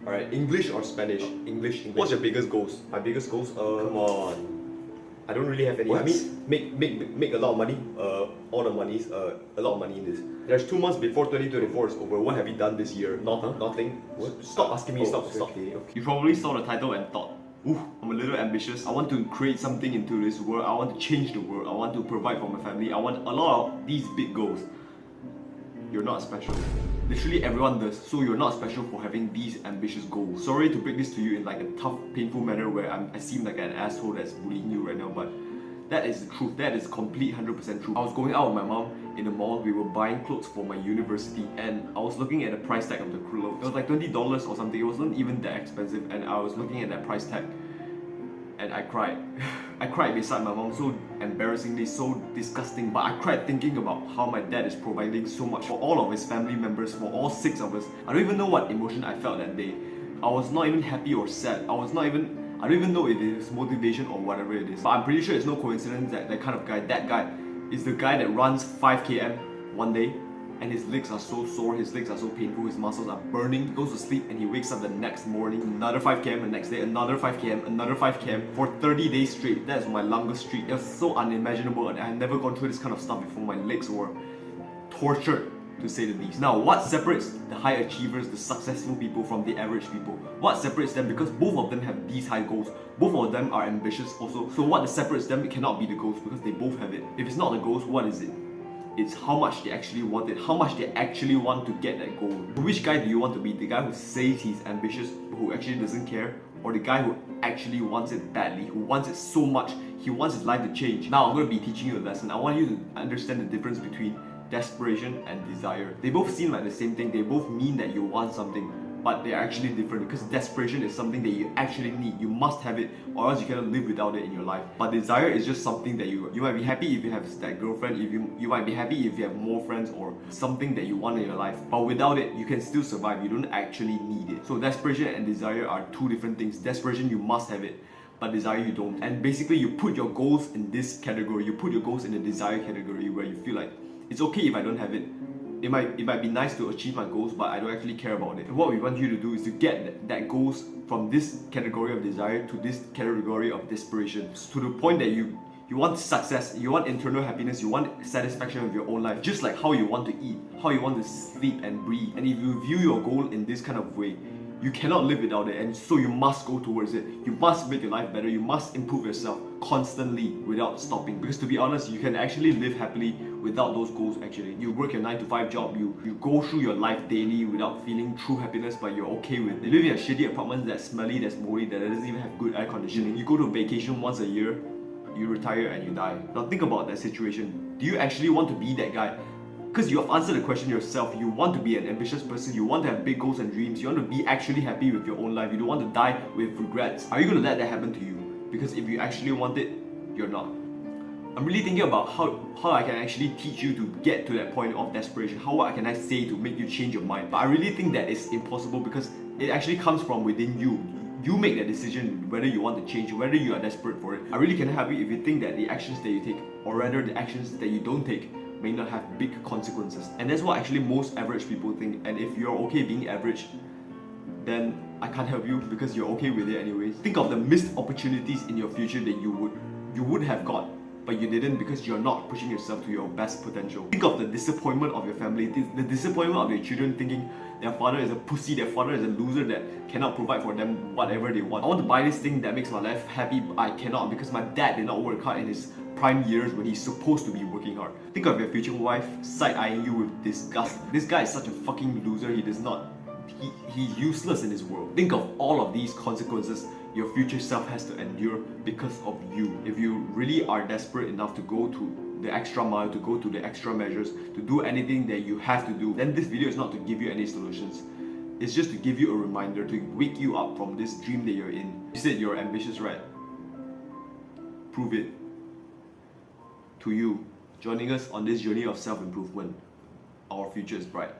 Alright, English or Spanish? English. What's your biggest goals? My biggest goals? Come on. I don't really have any. What? I mean, make a lot of money. All the money's a lot of money in this. There's 2 months before 2024 is over. What have you done this year? Nothing. What? Stop asking me. Stop. Okay. You probably saw the title and thought, ooh, I'm a little ambitious. I want to create something into this world. I want to change the world. I want to provide for my family. I want a lot of these big goals. You're not special. Literally everyone does, so you're not special for having these ambitious goals. Sorry to break this to you in like a tough, painful manner where I seem like an asshole that's bullying you right now, but that is the truth. That is complete 100% true. I was going out with my mom in the mall. We were buying clothes for my university, and I was looking at the price tag of the clothes. It was like $20 or something. It wasn't even that expensive, and I was looking at that price tag, and I cried. I cried beside my mom, so embarrassingly, so disgusting, but I cried thinking about how my dad is providing so much for all of his family members, for all 6 of us. I don't even know what emotion I felt that day. I was not even happy or sad. I don't even know if it is motivation or whatever it is. But I'm pretty sure it's no coincidence that that guy is the guy that runs 5 km one day, and his legs are so sore, his legs are so painful, his muscles are burning, he goes to sleep and he wakes up the next morning, another 5 km, the next day, another 5 km, another 5 km, for 30 days straight. That is my longest streak. It was so unimaginable, and I had never gone through this kind of stuff before. My legs were tortured, to say the least. Now, what separates the high achievers, the successful people, from the average people? What separates them? Because both of them have these high goals. Both of them are ambitious also. So what separates them? It cannot be the goals, because they both have it. If it's not the goals, what is it? It's how much they actually want it, how much they actually want to get that goal. Which guy do you want to be? The guy who says he's ambitious, but who actually doesn't care? Or the guy who actually wants it badly, who wants it so much, he wants his life to change? Now I'm going to be teaching you a lesson. I want you to understand the difference between desperation and desire. They both seem like the same thing. They both mean that you want something, but they're actually different, because desperation is something that you actually need. You must have it, or else you cannot live without it in your life. But desire is just something that you might be happy if you have that girlfriend, if you might be happy if you have more friends, or something that you want in your life. But without it, you can still survive. You don't actually need it. So desperation and desire are 2 different things. Desperation, you must have it, but desire, you don't. And basically, you put your goals in this category. You put your goals in the desire category, where you feel like it's okay if I don't have it. It might be nice to achieve my goals, but I don't actually care about it. And what we want you to do is to get that goals from this category of desire to this category of desperation, to the point that you want success, you want internal happiness, you want satisfaction of your own life, just like how you want to eat, how you want to sleep and breathe. And if you view your goal in this kind of way, you cannot live without it, and so you must go towards it. You must make your life better. You must improve yourself constantly without stopping. Because to be honest, you can actually live happily without those goals. Actually, you work your 9 to 5 job, you go through your life daily without feeling true happiness, but you're okay with it. You live in a shitty apartment that's smelly, that's moldy, that doesn't even have good air conditioning. You go to vacation once a year, you retire and you die. Now think about that situation. Do you actually want to be that guy? Because you have answered the question yourself. You want to be an ambitious person, you want to have big goals and dreams, you want to be actually happy with your own life, you don't want to die with regrets. Are you going to let that happen to you? Because if you actually want it, you're not. I'm really thinking about how I can actually teach you to get to that point of desperation. What can I say to make you change your mind? But I really think that it's impossible, because it actually comes from within you. You make that decision whether you want to change, whether you are desperate for it. I really cannot help you if you think that the actions that you take, or rather the actions that you don't take, may not have big consequences. And that's what actually most average people think. And if you're okay being average, then I can't help you, because you're okay with it anyways. Think of the missed opportunities in your future that you would have got, but you didn't, because you're not pushing yourself to your best potential. Think of the disappointment of your family, the disappointment of your children, thinking their father is a pussy, their father is a loser that cannot provide for them whatever they want. I want to buy this thing that makes my life happy, but I cannot, because my dad did not work hard in his prime years when he's supposed to be working hard. Think of your future wife side-eyeing you with disgust. This guy is such a fucking loser, he's useless in this world. Think of all of these consequences your future self has to endure because of you. If you really are desperate enough to go to the extra mile, to go to the extra measures, to do anything that you have to do, then this video is not to give you any solutions. It's just to give you a reminder, to wake you up from this dream that you're in. You said you're ambitious, right? Prove it. To you, joining us on this journey of self-improvement. Our future is bright.